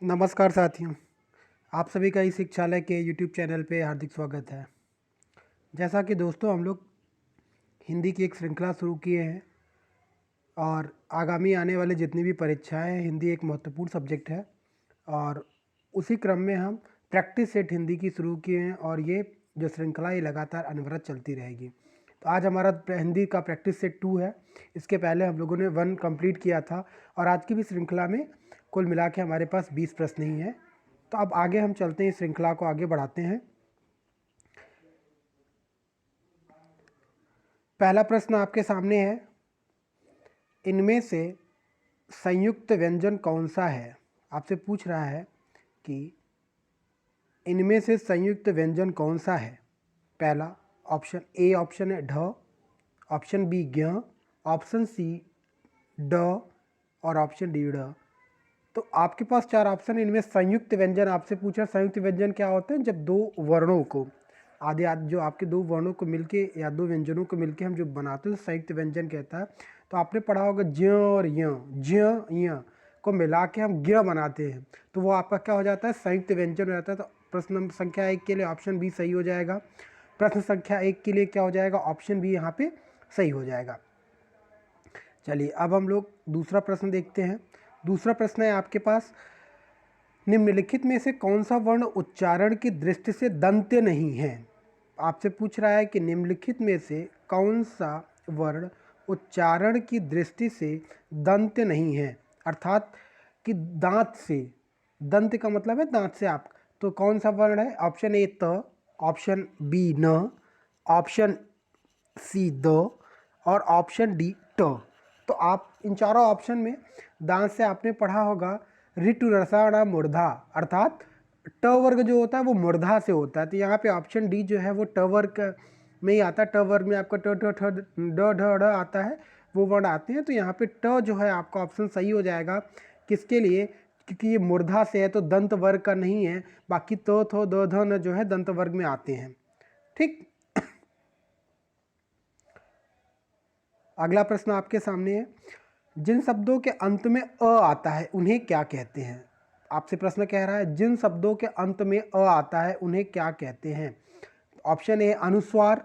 नमस्कार साथियों, आप सभी का इस शिक्षालय के यूट्यूब चैनल पे हार्दिक स्वागत है। जैसा कि दोस्तों हम लोग हिंदी की एक श्रृंखला शुरू किए हैं और आगामी आने वाले जितनी भी परीक्षाएं हैं, हिंदी एक महत्वपूर्ण सब्जेक्ट है और उसी क्रम में हम प्रैक्टिस सेट हिंदी की शुरू किए हैं और ये जो श्रृंखला ये लगातार अनवरत चलती रहेगी। तो आज हमारा हिंदी का प्रैक्टिस सेट 2 है। इसके पहले हम लोगों ने 1 कंप्लीट किया था और आज की भी श्रृंखला में कुल मिला के हमारे पास 20 प्रश्न ही हैं। तो अब आगे हम चलते हैं, इस श्रृंखला को आगे बढ़ाते हैं। पहला प्रश्न आपके सामने है, इनमें से संयुक्त व्यंजन कौन सा है। आपसे पूछ रहा है कि इनमें से संयुक्त व्यंजन कौन सा है। पहला ऑप्शन ए ऑप्शन है ढ, ऑप्शन बी ज्ञ, ऑप्शन सी ड और ऑप्शन डी ड। तो आपके पास 4 ऑप्शन है। इनमें संयुक्त व्यंजन आपसे पूछा। संयुक्त व्यंजन क्या होते हैं? जब दो वर्णों को आधे आधे जो आपके दो वर्णों को मिलके या दो व्यंजनों को मिलके हम जो बनाते हैं तो संयुक्त व्यंजन कहता है। तो आपने पढ़ा होगा ज्ञ और य, ज्ञ य को मिला के हम ज्ञ बनाते हैं तो वो आपका क्या हो जाता है? संयुक्त व्यंजन हो जाता है। तो प्रश्न संख्या 1 के लिए ऑप्शन बी सही हो जाएगा। प्रश्न संख्या 1 के लिए क्या हो जाएगा? ऑप्शन बी यहाँ पे सही हो जाएगा। चलिए अब हम लोग दूसरा प्रश्न देखते हैं। दूसरा प्रश्न है आपके पास, निम्नलिखित में से कौन सा वर्ण उच्चारण की दृष्टि से दंत्य नहीं है। आपसे पूछ रहा है कि निम्नलिखित में से कौन सा वर्ण उच्चारण की दृष्टि से दंत्य नहीं है, अर्थात कि दांत से, दंत का मतलब है दांत से। आप तो कौन सा वर्ण है? ऑप्शन ए त, ऑप्शन बी न, ऑप्शन सी द और ऑप्शन डी ट। तो आप इन चारों ऑप्शन में दांत से आपने पढ़ा होगा ऋतु रसायन मूर्धा, अर्थात ट वर्ग जो होता है वो मूर्धा से होता है। तो यहाँ पे ऑप्शन डी जो है वो ट वर्ग में ही आता है। ट वर्ग में आपका ट ठ ठ ड ढ ढ आता है, वो वर्ण आते हैं। तो यहाँ पे ट जो है आपका ऑप्शन सही हो जाएगा। किसके लिए? क्योंकि ये मूर्धा से है तो दंत वर्ग का नहीं है। बाकी तो थो द ध न जो है दंत वर्ग में आते हैं। ठीक, अगला प्रश्न आपके सामने है, जिन शब्दों के अंत में अ आता है उन्हें क्या कहते हैं। आपसे प्रश्न कह रहा है जिन शब्दों के अंत में अ आता है उन्हें क्या कहते हैं। ऑप्शन ए अनुस्वार,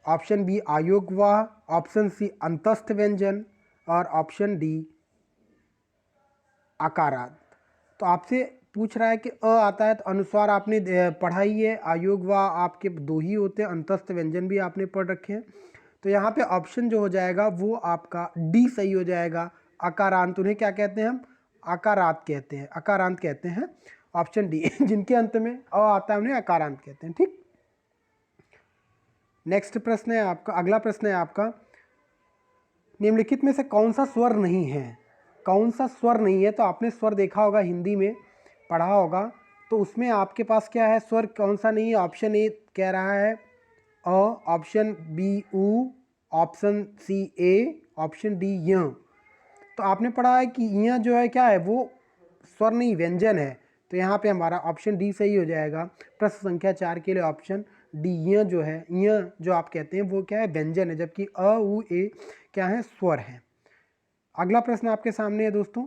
ऑप्शन बी आयोगवाह, ऑप्शन सी अंतस्थ व्यंजन और ऑप्शन डी आकारात। तो आपसे पूछ रहा है कि अ आता है तो अनुस्वार आपने पढ़ा ही है, आयोगवाह आपके 2 ही होते हैं, अंतस्थ व्यंजन भी आपने पढ़ रखे हैं। तो यहाँ पे ऑप्शन जो हो जाएगा वो आपका डी सही हो जाएगा। आकारांत, उन्हें क्या कहते हैं हम? आकारात कहते हैं, आकारांत कहते हैं। ऑप्शन डी जिनके अंत में अ आता है उन्हें आकारांत कहते हैं। ठीक, नेक्स्ट प्रश्न है आपका, अगला प्रश्न है आपका, निम्नलिखित में से कौन सा स्वर नहीं है। कौन सा स्वर नहीं है? तो आपने स्वर देखा होगा, हिंदी में पढ़ा होगा, तो उसमें आपके पास क्या है? स्वर कौन सा नहीं है? ऑप्शन ए कह रहा है अ, ऑप्शन बी उ, ऑप्शन सी ए, ऑप्शन डी य। तो आपने पढ़ा है कि य जो है क्या है? वो स्वर नहीं, व्यंजन है। तो यहाँ पे हमारा ऑप्शन डी सही हो जाएगा। प्रश्न संख्या 4 के लिए ऑप्शन डी य जो है, य जो आप कहते हैं वो क्या है? व्यंजन है, जबकि अ उ ए क्या है? स्वर है। अगला प्रश्न आपके सामने है दोस्तों,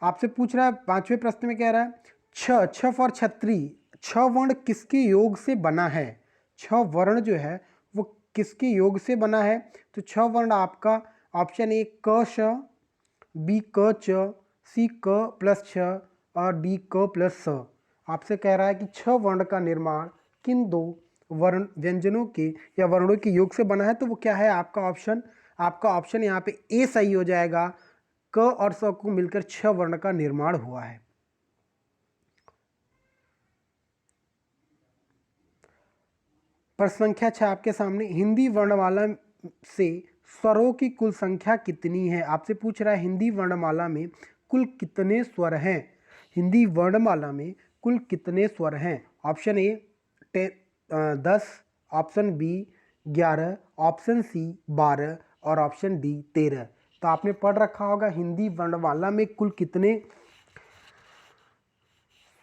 आपसे पूछ रहा है 5वें प्रश्न में कह रहा है छ फॉर छत्री, छ वर्ण किसके योग से बना है। छ वर्ण जो है वो किसके योग से बना है? तो छ वर्ण आपका ऑप्शन ए क श, बी क च, सी क प्लस छ और डी क प्लस स। आपसे कह रहा है कि छ वर्ण का निर्माण किन 2 वर्ण व्यंजनों के या वर्णों के योग से बना है। तो वो क्या है आपका ऑप्शन? आपका ऑप्शन यहाँ पे ए सही हो जाएगा। क और स को मिलकर 6 वर्ण का निर्माण हुआ है। प्रश्न संख्या 6 आपके सामने, हिंदी वर्णमाला से स्वरों की कुल संख्या कितनी है। आपसे पूछ रहा है हिंदी वर्णमाला में कुल कितने स्वर हैं। हिंदी वर्णमाला में कुल कितने स्वर हैं? Option A 10, option B 11, option C 12 और ऑप्शन डी 13। तो आपने पढ़ रखा होगा हिंदी वर्णमाला में कुल कितने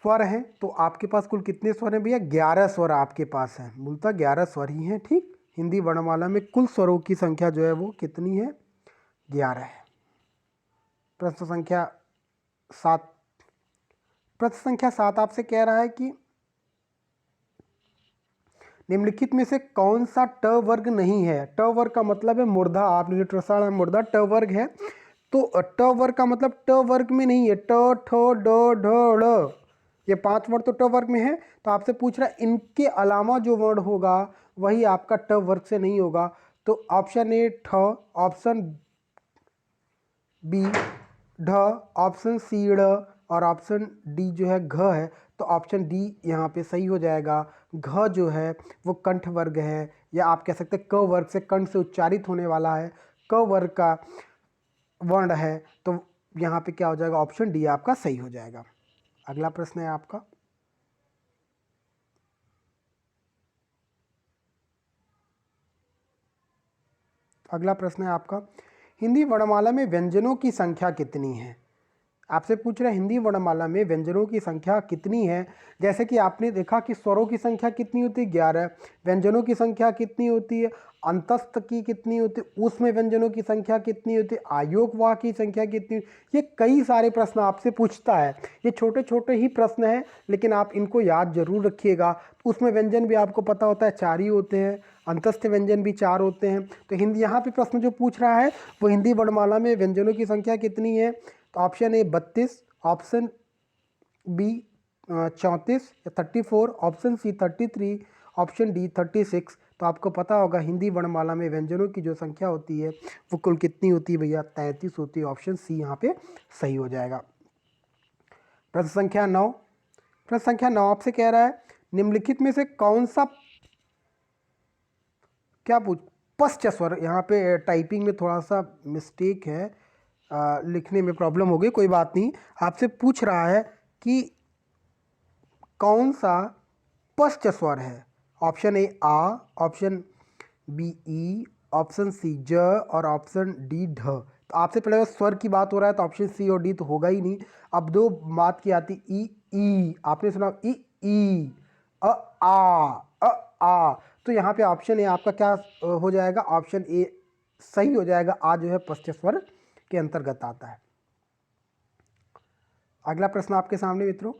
स्वर हैं। तो आपके पास कुल कितने स्वर हैं भैया? 11 स्वर आपके पास हैं, मूलतः 11 स्वर ही हैं। ठीक, हिंदी वर्णमाला में कुल स्वरों की संख्या जो है वो कितनी है? 11 है। प्रश्न संख्या 7 प्रश्न संख्या 7 आपसे कह रहा है कि निम्नलिखित में से कौन सा ट वर्ग नहीं है। ट वर्ग का मतलब है मुर्दा, आपने जो ट्रसाल मुर्दा ट वर्ग है, तो ट वर्ग का मतलब ट वर्ग में नहीं है। ट ठ ड ढ ड़, ये 5 वर्ण तो ट वर्ग में है। तो आपसे पूछ रहा है इनके अलावा जो वर्ण होगा वही आपका ट वर्ग से नहीं होगा। तो ऑप्शन ए ठ, ऑप्शन बी ढ, ऑप्शन सी ड़ और ऑप्शन डी जो है घ है। तो ऑप्शन डी यहाँ पे सही हो जाएगा। घ जो है वो कंठ वर्ग है, या आप कह सकते हैं क वर्ग से, कंठ से उच्चारित होने वाला है, क वर्ग का वर्ण है। तो यहाँ पे क्या हो जाएगा, ऑप्शन डी आपका सही हो जाएगा। अगला प्रश्न है आपका, अगला प्रश्न है आपका, हिंदी वर्णमाला में व्यंजनों की संख्या कितनी है। आपसे पूछ रहे हैं हिंदी वर्णमाला में व्यंजनों की संख्या कितनी है। जैसे कि आपने देखा कि स्वरों की संख्या कितनी होती है, 11। व्यंजनों की संख्या कितनी होती है, अंतस्थ की कितनी होती है, उसमें व्यंजनों की संख्या कितनी होती है, आयोग वाह की संख्या कितनी। ये कई सारे प्रश्न आपसे पूछता है। ये छोटे छोटे ही प्रश्न हैं, लेकिन आप इनको याद जरूर रखिएगा। उसमें व्यंजन भी आपको पता होता है 4 ही होते हैं, अंतस्थ व्यंजन भी 4 होते हैं। तो हिंदी यहाँ पे प्रश्न जो पूछ रहा है वो हिंदी वर्णमाला में व्यंजनों की संख्या कितनी है। तो ऑप्शन ए 32, ऑप्शन बी 34 या 34, ऑप्शन सी 33, ऑप्शन डी 36। तो आपको पता होगा हिंदी वर्णमाला में व्यंजनों की जो संख्या होती है वो कुल कितनी होती है भैया, 33 होती है। ऑप्शन सी यहाँ पे सही हो जाएगा। प्रश्न संख्या 9, प्रश्न संख्या 9 आपसे कह रहा है निम्नलिखित में से कौन सा, क्या पूछ, पश्च स्वर, यहाँ पे टाइपिंग में थोड़ा सा मिस्टेक है, लिखने में प्रॉब्लम हो गई, कोई बात नहीं। आपसे पूछ रहा है कि कौन सा पश्च स्वर है। ऑप्शन ए आ, ऑप्शन बी ई, ऑप्शन सी ज और ऑप्शन डी ढ। तो आपसे पहले स्वर की बात हो रहा है तो ऑप्शन सी और डी तो होगा ही नहीं। अब दो बात की आती, ई, आपने सुना ई अ आ, आ। तो यहाँ पे ऑप्शन ए आपका क्या हो जाएगा, ऑप्शन ए सही हो जाएगा। आ जो है पश्च स्वर के अंतर्गत आता है। अगला प्रश्न आपके सामने मित्रों,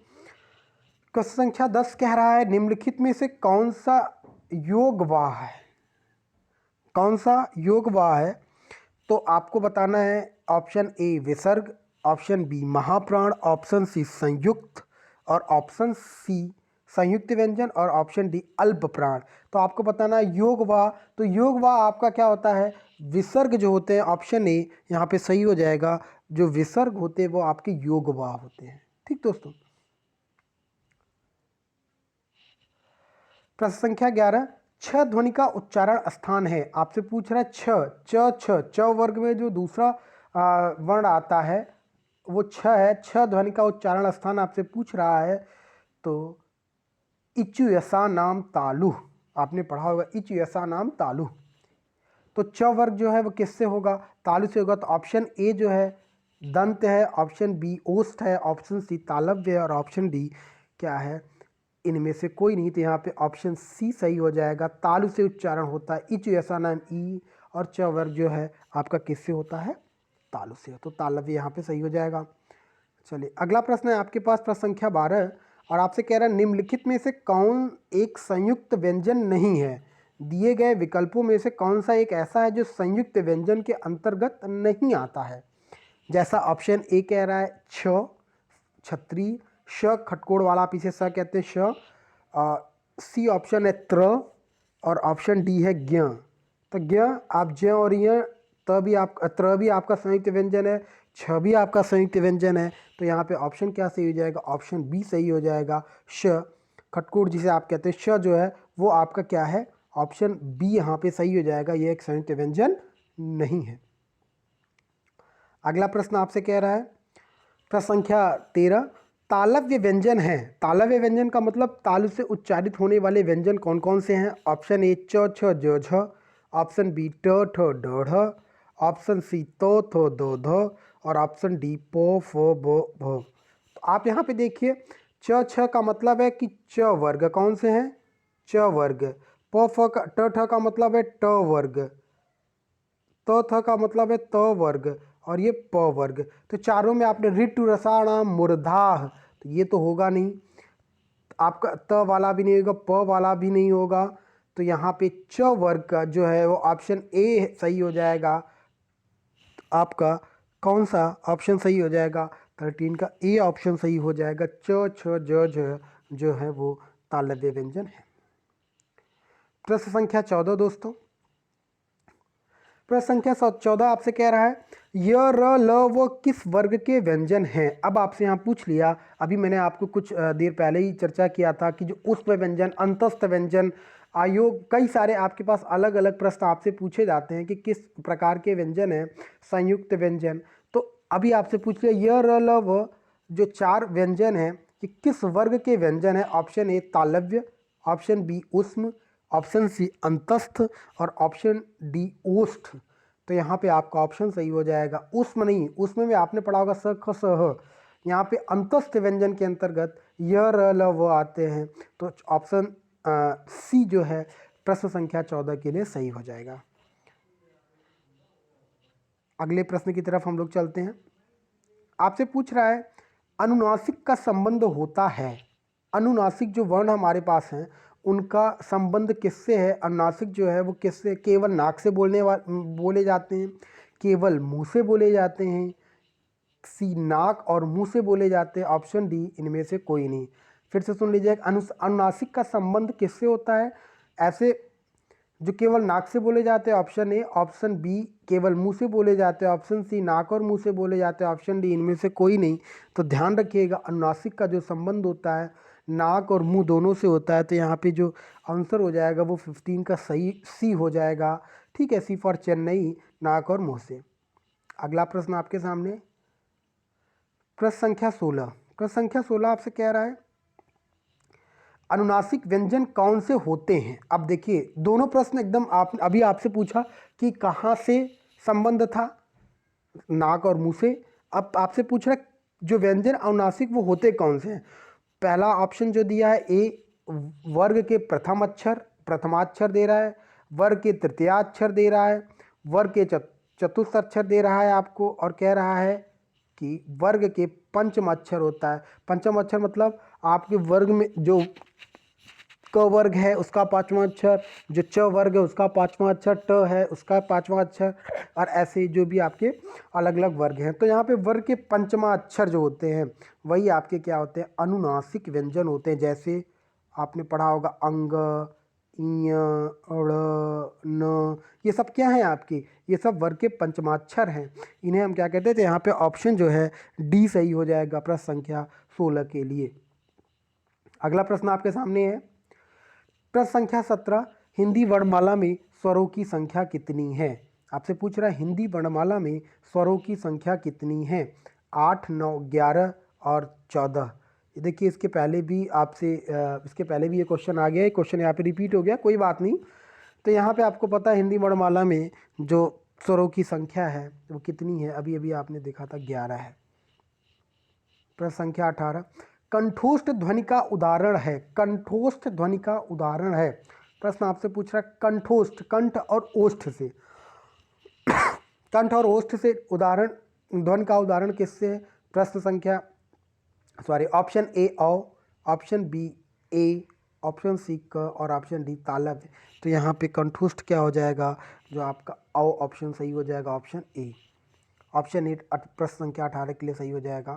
प्रश्न संख्या 10 कह रहा है निम्नलिखित में से कौन सा योग वाह है। कौन सा योग वाह है, तो आपको बताना है ऑप्शन ए विसर्ग, ऑप्शन बी महाप्राण, ऑप्शन सी संयुक्त और ऑप्शन सी संयुक्त व्यंजन और ऑप्शन डी अल्प प्राण। तो आपको बताना है योग वाह। तो योग वाह आपका क्या होता है, विसर्ग जो होते हैं, ऑप्शन ए यहाँ पे सही हो जाएगा। जो विसर्ग होते हैं वो आपके योग वाह होते हैं। ठीक दोस्तों। प्रश्न संख्या 11, छ ध्वनि का उच्चारण स्थान है। आपसे पूछ रहा है छ वर्ग में जो दूसरा वर्ण आता है वो छ है। छ ध्वनि का उच्चारण स्थान आपसे पूछ रहा है। तो इचु यसा नाम तालु, आपने पढ़ा होगा इचु यसा नाम तालु। तो च वर्ग जो है वो किससे होगा, तालु से होगा। तो ऑप्शन ए जो है दंत है, ऑप्शन बी ओष्ठ है, ऑप्शन सी तालव्य है और ऑप्शन डी क्या है, इनमें से कोई नहीं। तो यहाँ पे ऑप्शन सी सही हो जाएगा। तालु से उच्चारण होता है, इच ऐसा नाम ई, और च वर्ग जो है आपका किससे होता है, तालु से। तो तालव्य यहाँ पे सही हो जाएगा। चलिए अगला प्रश्न है आपके पास, प्रश्न संख्या 12, और आपसे कह रहा है निम्नलिखित में से कौन एक संयुक्त व्यंजन नहीं है। दिए गए विकल्पों में से कौन सा एक ऐसा है जो संयुक्त व्यंजन के अंतर्गत नहीं आता है। जैसा ऑप्शन ए कह रहा है छ छत्री, श खटकोड़ वाला पीछे स कहते हैं श, सी ऑप्शन है त्र और ऑप्शन डी है ज्ञ। तो ज्ञ आप ज्ञ और य, त भी आप त्र भी आपका संयुक्त व्यंजन है, छ भी आपका संयुक्त व्यंजन है। तो यहाँ पे ऑप्शन क्या सही हो जाएगा, ऑप्शन बी सही हो जाएगा। श खटकोड़ जिसे आप कहते हैं श जो है वो आपका क्या है, ऑप्शन बी यहाँ पे सही हो जाएगा। ये एक संयुक्त व्यंजन नहीं है। अगला प्रश्न आपसे कह रहा है, प्रश्न संख्या 13, तालव्य व्यंजन है। तालव्य व्यंजन का मतलब तालु से उच्चारित होने वाले व्यंजन कौन कौन से हैं। ऑप्शन ए च छ ज झ, ऑप्शन बी ट ठ ड ढ, ऑप्शन सी तो थो दो ध और ऑप्शन डी पो फो बो भ। तो आप यहाँ पे देखिए, च छ का मतलब है कि च वर्ग कौन से हैं, च वर्ग। प फ का ट ठ का मतलब है ट वर्ग, त थ का मतलब है त वर्ग और ये प वर्ग। तो चारों में आपने ऋतु रसाणाम मूर्धाः, तो तो ये तो होगा नहीं, आपका त वाला भी नहीं होगा, प वाला भी नहीं होगा, तो यहाँ पे च वर्ग का जो है वो ऑप्शन ए सही हो जाएगा। आपका कौन सा ऑप्शन सही हो जाएगा? 13 का ए ऑप्शन सही हो जाएगा। च छ ज झ जो है वो तालव्य व्यंजन है। प्रश्न संख्या 14 दोस्तों, प्रश्न संख्या 14 आपसे कह रहा है य र ल वो किस वर्ग के व्यंजन हैं। अब आपसे यहाँ पूछ लिया, अभी मैंने आपको कुछ देर पहले ही चर्चा किया था कि जो ऊष्म व्यंजन, अंतस्थ व्यंजन, आयोग, कई सारे आपके पास अलग अलग प्रश्न आपसे पूछे जाते हैं कि किस प्रकार के व्यंजन हैं संयुक्त व्यंजन। तो अभी आपसे पूछ लिया य र ल व जो 4 व्यंजन हैं कि किस वर्ग के व्यंजन है। ऑप्शन ए तालव्य, ऑप्शन बी ऊष्म, ऑप्शन सी अंतस्थ और ऑप्शन डी ओष्ठ। तो यहाँ पे आपका ऑप्शन सही हो जाएगा। ऊष्म नहीं, ऊष्म में आपने पढ़ा होगा स ख स ह, यहाँ पे अंतस्थ व्यंजन के अंतर्गत य र ल व आते हैं। तो ऑप्शन सी जो है प्रश्न संख्या 14 के लिए सही हो जाएगा। अगले प्रश्न की तरफ हम लोग चलते हैं। आपसे पूछ रहा है अनुनासिक का संबंध होता है। अनुनासिक जो वर्ण हमारे पास हैं उनका संबंध किससे है? अनुनासिक जो है वो किससे? केवल नाक से बोले जाते हैं, केवल मुंह से बोले जाते हैं, सी नाक और मुंह से बोले जाते हैं, ऑप्शन डी इनमें से कोई नहीं। फिर से सुन लीजिए, अनुनासिक का संबंध किससे होता है? ऐसे जो केवल नाक से बोले जाते हैं, ऑप्शन ए, ऑप्शन बी केवल मुंह से बोले जाते हैं, ऑप्शन सी नाक और मुंह से बोले जाते हैं, ऑप्शन डी इनमें से कोई नहीं। तो ध्यान रखिएगा, अनुनासिक का जो संबंध होता है नाक और मुंह दोनों से होता है। तो यहाँ पे जो आंसर हो जाएगा वो 15 का सही सी हो जाएगा। ठीक है, सी फॉर चेन्नई, नाक और मुंह से। अगला प्रश्न आपके सामने, प्रश्न संख्या 16। प्रश्न संख्या 16 आपसे कह रहा है अनुनासिक व्यंजन कौन से होते हैं। अब देखिए दोनों प्रश्न एकदम अभी आपसे पूछा कि कहाँ से संबंध था, नाक और मुंह से। अब आपसे पूछ रहा है जो व्यंजन अनुनासिक वो होते कौन से हैं। पहला ऑप्शन जो दिया है ए, वर्ग के प्रथम अक्षर, प्रथमाक्षर दे रहा है, वर्ग के तृतीयाक्षर दे रहा है, वर्ग के चतुर्थ अक्षर दे रहा है आपको, और कह रहा है कि वर्ग के पंचम अक्षर होता है। पंचम अक्षर मतलब आपके वर्ग में जो क वर्ग है उसका 5वां अक्षर, जो च वर्ग है उसका 5वां अक्षर, ट है उसका 5वां अक्षर, और ऐसे जो भी आपके अलग अलग वर्ग हैं। तो यहाँ पे वर्ग के पंचमा अक्षर जो होते हैं वही आपके क्या होते हैं? अनुनासिक व्यंजन होते हैं। जैसे आपने पढ़ा होगा अंग, इ, ड़, न, ये सब क्या हैं आपके? ये सब वर्ग के पंचमाक्षर हैं। इन्हें हम क्या कहते हैं? तो यहाँ पे ऑप्शन जो है डी सही हो जाएगा प्रश्न संख्या 16 के लिए। अगला प्रश्न आपके सामने है, प्रश्न संख्या 17। हिंदी वर्णमाला में स्वरों की संख्या कितनी है? आपसे पूछ रहा है हिंदी वर्णमाला में स्वरों की संख्या कितनी है? 8, 9, 11 और 14। देखिए इसके पहले भी आपसे इसके पहले भी ये क्वेश्चन आ गया है, क्वेश्चन यहाँ पे रिपीट हो गया, कोई बात नहीं। तो यहाँ पे आपको पता है हिंदी वर्णमाला में जो स्वरों की संख्या है वो कितनी है? अभी अभी आपने देखा था 11 है। प्रश्न संख्या 18। कंठोष्ठ ध्वनि का उदाहरण है। कंठोष्ठ ध्वनि का उदाहरण है। प्रश्न आपसे पूछ रहा है कंठोष्ठ, कंठ और ओष्ठ से, कंठ और ओष्ठ से उदाहरण, ध्वनि का उदाहरण किससे है? प्रश्न संख्या ऑप्शन ए औ, ऑप्शन बी ए, ऑप्शन सी क और ऑप्शन डी तालव्य। तो यहाँ पे कंठोष्ठ क्या हो जाएगा? जो आपका औ ऑप्शन सही हो जाएगा, ऑप्शन ए। ऑप्शन ए प्रश्न संख्या 18 के लिए सही हो जाएगा।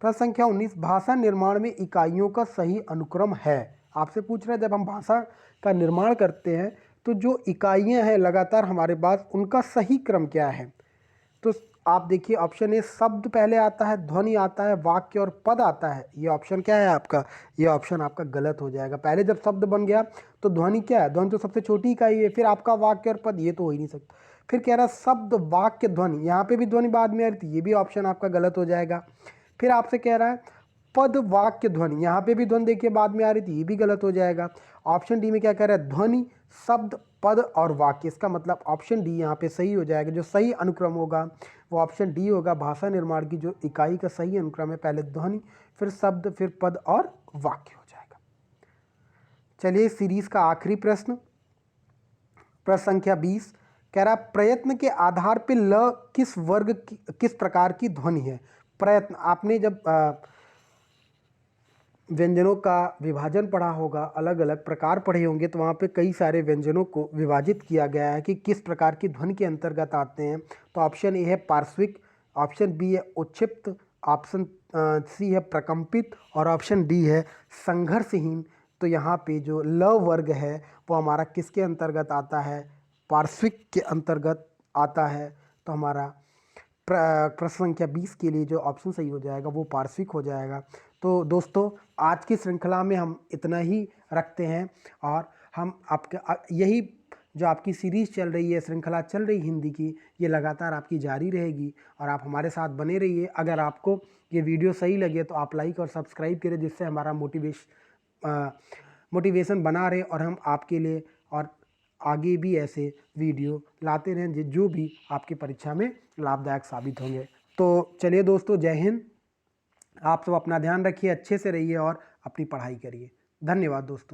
प्रश्न संख्या 19। भाषा निर्माण में इकाइयों का सही अनुक्रम है। आपसे पूछ रहे हैं जब हम भाषा का निर्माण करते हैं तो जो इकाइयां हैं लगातार हमारे पास, उनका सही क्रम क्या है? तो आप देखिए ऑप्शन ए शब्द पहले आता है, ध्वनि आता है, वाक्य और पद आता है। ये ऑप्शन क्या है आपका? ये ऑप्शन आपका गलत हो जाएगा। पहले जब शब्द बन गया तो ध्वनि क्या है? ध्वनि तो सबसे छोटी इकाई है, फिर आपका वाक्य और पद, ये तो हो ही नहीं सकता। फिर कह रहा शब्द, वाक्य, ध्वनि, यहाँ पे भी ध्वनि बाद में आ रही थी, ये भी ऑप्शन आपका गलत हो जाएगा। फिर आपसे कह रहा है पद, वाक्य, ध्वनि, यहाँ पे भी ध्वनि देखिए बाद में आ रही थी, ये भी गलत हो जाएगा। ऑप्शन डी में क्या कह रहा है? ध्वनि, शब्द, पद और वाक्य। इसका मतलब ऑप्शन डी यहाँ पे सही हो जाएगा। जो सही अनुक्रम होगा वो ऑप्शन डी होगा। भाषा निर्माण की जो इकाई का सही अनुक्रम है, पहले ध्वनि, फिर शब्द, फिर पद और वाक्य हो जाएगा। चलिए सीरीज का आखिरी प्रश्न, प्रश्न संख्या 20। कह रहा प्रयत्न के आधार पर ल किस वर्ग की, किस प्रकार की ध्वनि है? प्रयत्न, आपने जब व्यंजनों का विभाजन पढ़ा होगा, अलग अलग प्रकार पढ़े होंगे, तो वहाँ पे कई सारे व्यंजनों को विभाजित किया गया है कि किस प्रकार की ध्वनि के अंतर्गत आते हैं। तो ऑप्शन ए है पार्श्विक, ऑप्शन बी है उच्छिप्त, ऑप्शन सी है प्रकंपित और ऑप्शन डी है संघर्षहीन। तो यहाँ पे जो ल वर्ग है वो हमारा किसके अंतर्गत आता है? पार्श्विक के अंतर्गत आता है। तो हमारा प्रश्न संख्या 20 के लिए जो ऑप्शन सही हो जाएगा वो पार्श्विक हो जाएगा। तो दोस्तों आज की श्रृंखला में हम इतना ही रखते हैं और हम आपके यही जो आपकी सीरीज़ चल रही है, श्रृंखला चल रही हिंदी की, ये लगातार आपकी जारी रहेगी और आप हमारे साथ बने रहिए। अगर आपको ये वीडियो सही लगे तो आप लाइक और सब्सक्राइब करें, जिससे हमारा मोटिवेशन बना रहे और हम आपके लिए और आगे भी ऐसे वीडियो लाते रहें जो भी आपकी परीक्षा में लाभदायक साबित होंगे। तो चलिए दोस्तों, जय हिंद। आप सब अपना ध्यान रखिए, अच्छे से रहिए और अपनी पढ़ाई करिए। धन्यवाद दोस्तों।